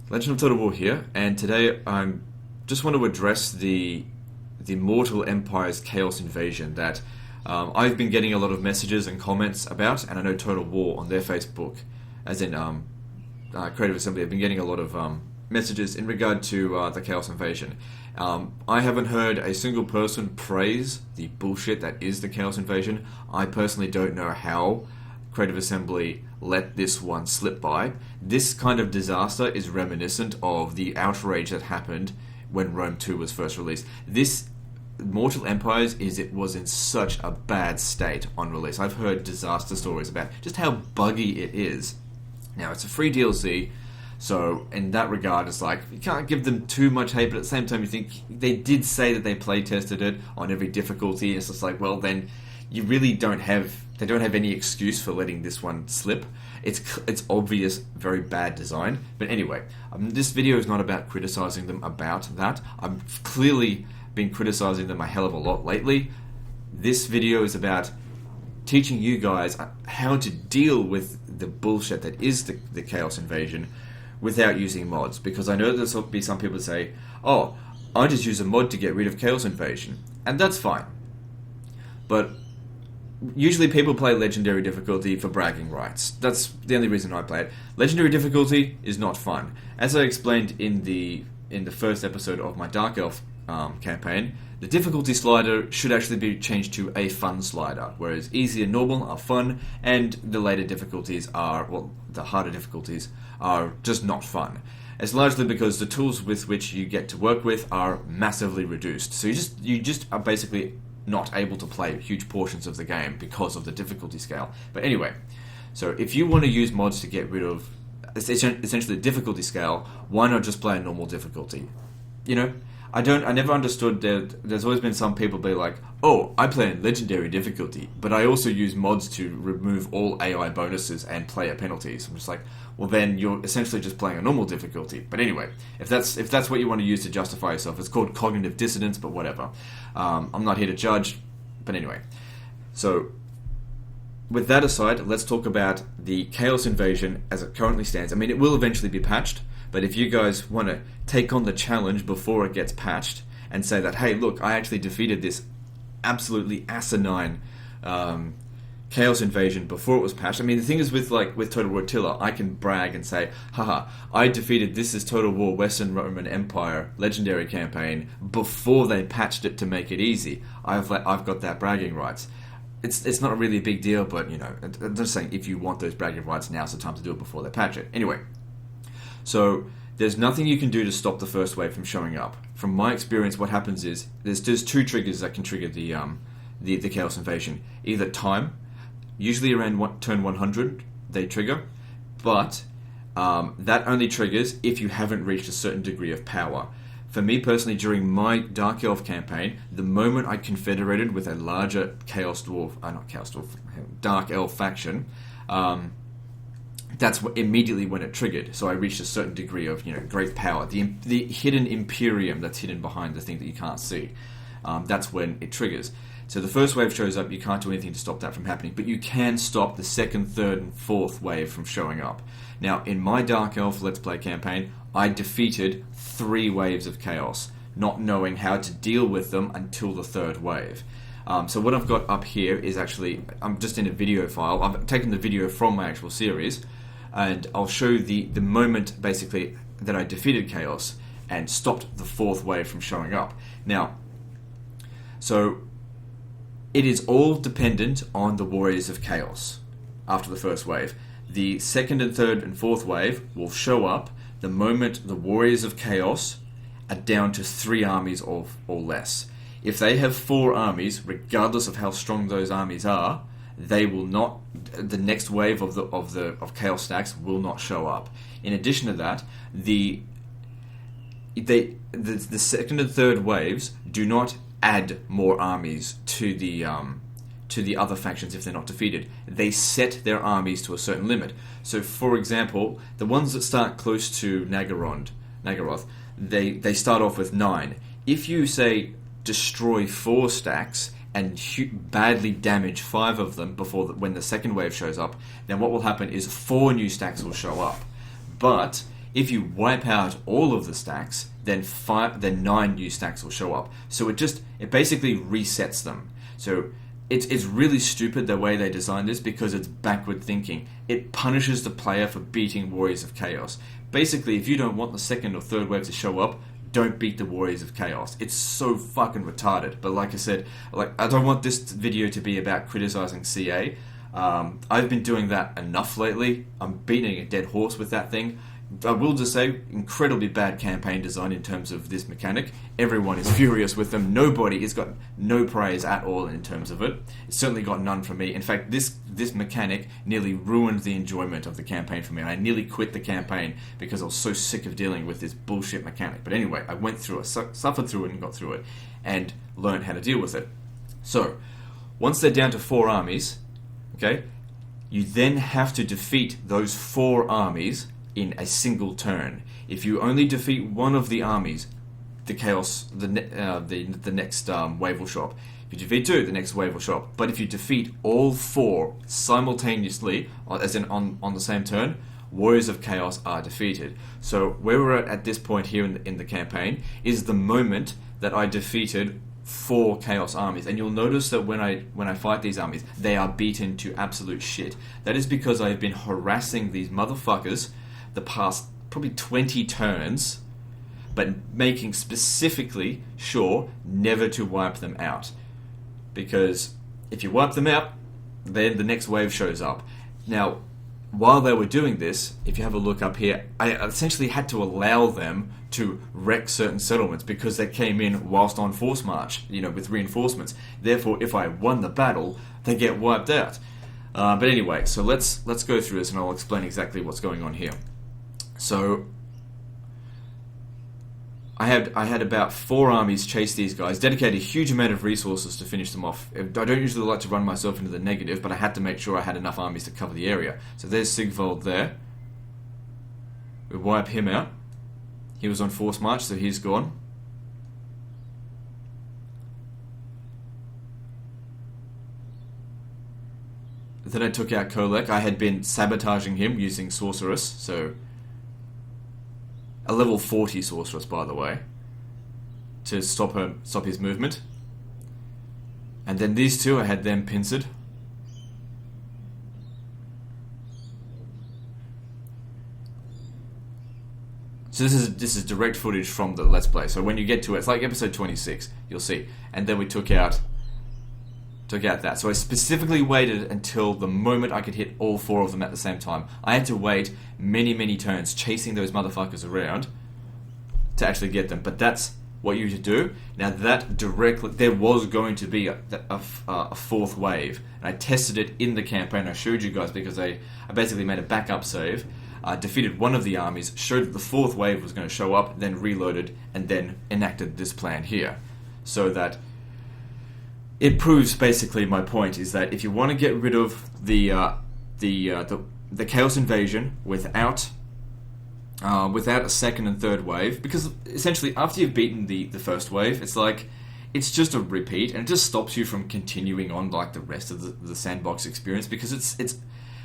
Legend of Total War here, and today I just want to address the Mortal Empire's Chaos Invasion that I've been getting a lot of messages and comments about, and I know Total War on their Facebook, as in Creative Assembly, have been getting a lot of messages in regard to the Chaos Invasion. I haven't heard a single person praise the bullshit that is the Chaos Invasion. I personally don't know how Creative Assembly let this one slip by. This kind of disaster is reminiscent of the outrage that happened when Rome 2 was first released. This Mortal Empires it was in such a bad state on release. I've heard disaster stories about just how buggy it is. Now, it's a free DLC, so in that regard, it's like, you can't give them too much hate, but at the same time, you think they did say that they play tested it on every difficulty. It's just like, well, then you really don't have any excuse for letting this one slip. It's obvious, very bad design. But anyway, this video is not about criticizing them about that. I've clearly been criticizing them a hell of a lot lately. This video is about teaching you guys how to deal with the bullshit that is the Chaos Invasion without using mods. Because I know there'll be some people that say, oh, I just use a mod to get rid of Chaos Invasion. And that's fine. But usually people play Legendary difficulty for bragging rights. That's the only reason I play it. Legendary difficulty is not fun. As I explained in the first episode of my Dark Elf campaign, the difficulty slider should actually be changed to a fun slider, whereas easy and normal are fun, and the later difficulties the harder difficulties are just not fun. It's largely because the tools with which you get to work with are massively reduced. So you just are basically not able to play huge portions of the game because of the difficulty scale. But anyway, so if you want to use mods to get rid of essentially the difficulty scale, why not just play a normal difficulty? You know, I never understood that. There's always been some people be like, oh, I play in Legendary difficulty, but I also use mods to remove all AI bonuses and player penalties. I'm just like, well, then you're essentially just playing a normal difficulty. But anyway, if that's what you want to use to justify yourself, it's called cognitive dissonance, but whatever. I'm not here to judge, but anyway. So, with that aside, let's talk about the Chaos Invasion as it currently stands. I mean, it will eventually be patched, but if you guys want to take on the challenge before it gets patched and say that, hey, look, I actually defeated this absolutely asinine Chaos Invasion before it was patched. I mean, the thing is with Total War Attila, I can brag and say, haha, I defeated this is Total War Western Roman Empire Legendary campaign before they patched it to make it easy. I've got that bragging rights. It's not really a big deal, but, you know, I'm just saying, if you want those bragging rights, now's the time to do it before they patch it. Anyway, so there's nothing you can do to stop the first wave from showing up. From my experience, what happens is there's two triggers that can trigger the Chaos Invasion. Either time, usually around turn 100 they trigger, but that only triggers if you haven't reached a certain degree of power. For me personally, during my Dark Elf campaign, the moment I confederated with a larger Dark Elf faction, that's immediately when it triggered. So I reached a certain degree of, great power. The hidden Imperium that's hidden behind the thing that you can't see. That's when it triggers. So the first wave shows up, you can't do anything to stop that from happening, but you can stop the second, third, and fourth wave from showing up. Now, in my Dark Elf Let's Play campaign, I defeated 3 waves of chaos, not knowing how to deal with them until the third wave. So what I've got up here is actually, I'm just in a video file. I've taken the video from my actual series, and I'll show the moment, basically, that I defeated chaos and stopped the 4th wave from showing up. Now, so it is all dependent on the Warriors of Chaos after the first wave. The second and third and fourth wave will show up the moment the Warriors of Chaos are down to 3 armies or less. If they have 4 armies, regardless of how strong those armies are, they will not. The next wave of Chaos stacks will not show up. In addition to that, the second and third waves do not add more armies to the other factions if they're not defeated. They set their armies to a certain limit. So, for example, the ones that start close to Nagaroth, they start off with 9. If you say destroy 4 stacks and badly damage 5 of them when the second wave shows up, then what will happen is 4 new stacks will show up. But If you wipe out all of the stacks, then 9 new stacks will show up. So it basically resets them. So it's really stupid the way they designed this, because it's backward thinking. It punishes the player for beating Warriors of Chaos. Basically, if you don't want the second or third wave to show up, don't beat the Warriors of Chaos. It's so fucking retarded. But like I said, I don't want this video to be about criticizing CA. I've been doing that enough lately. I'm beating a dead horse with that thing. I will just say, incredibly bad campaign design in terms of this mechanic. Everyone is furious with them. Nobody has got no praise at all in terms of it. It's certainly got none from me. In fact, this mechanic nearly ruined the enjoyment of the campaign for me. I nearly quit the campaign because I was so sick of dealing with this bullshit mechanic. But anyway, I went through it, suffered through it and got through it, and learned how to deal with it. So, once they're down to 4 armies, okay, you then have to defeat those 4 armies in a single turn. If you only defeat one of the armies, the next wave will show up. If you defeat 2, the next wave will show up. But if you defeat all 4 simultaneously, as in on the same turn, Warriors of Chaos are defeated. So where we're at this point here in the campaign is the moment that I defeated 4 Chaos armies, and you'll notice that when I fight these armies, they are beaten to absolute shit. That is because I have been harassing these motherfuckers the past probably 20 turns, but making specifically sure never to wipe them out. Because if you wipe them out, then the next wave shows up. Now, while they were doing this, if you have a look up here, I essentially had to allow them to wreck certain settlements because they came in whilst on force march, with reinforcements. Therefore, if I won the battle, they get wiped out. But anyway, so let's go through this and I'll explain exactly what's going on here. So I had about 4 armies chase these guys, dedicate a huge amount of resources to finish them off. I don't usually like to run myself into the negative, but I had to make sure I had enough armies to cover the area. So there's Sigvald there. We wipe him out. He was on force march, so he's gone. Then I took out Kolek. I had been sabotaging him using Sorceress, so a level 40 Sorceress, by the way, to stop his movement. And then these 2, I had them pincered. So this is direct footage from the Let's Play. So when you get to it, it's like episode 26, you'll see. And then we took out that. So I specifically waited until the moment I could hit all 4 of them at the same time. I had to wait many turns chasing those motherfuckers around to actually get them. But that's what you should do. Now that directly, there was going to be a 4th wave. And I tested it in the campaign. I showed you guys because I basically made a backup save. Defeated one of the armies, showed that the 4th wave was going to show up, then reloaded, and then enacted this plan here. So that it proves basically my point is that if you want to get rid of the Chaos Invasion without a second and third wave, because essentially after you've beaten the first wave, it's just a repeat, and it just stops you from continuing on like the rest of the sandbox experience, because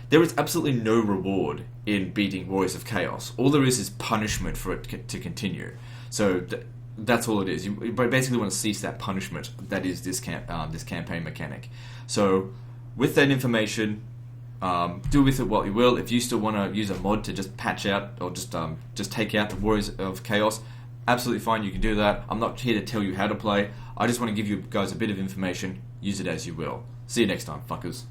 there is absolutely no reward in beating Warriors of Chaos. All there is punishment for it to continue. So that's all it is. You basically want to cease that punishment that is this campaign mechanic. So with that information, do with it what you will. If you still want to use a mod to just patch out or just take out the Warriors of Chaos, absolutely fine, you can do that. I'm not here to tell you how to play. I just want to give you guys a bit of information. Use it as you will. See you next time, fuckers.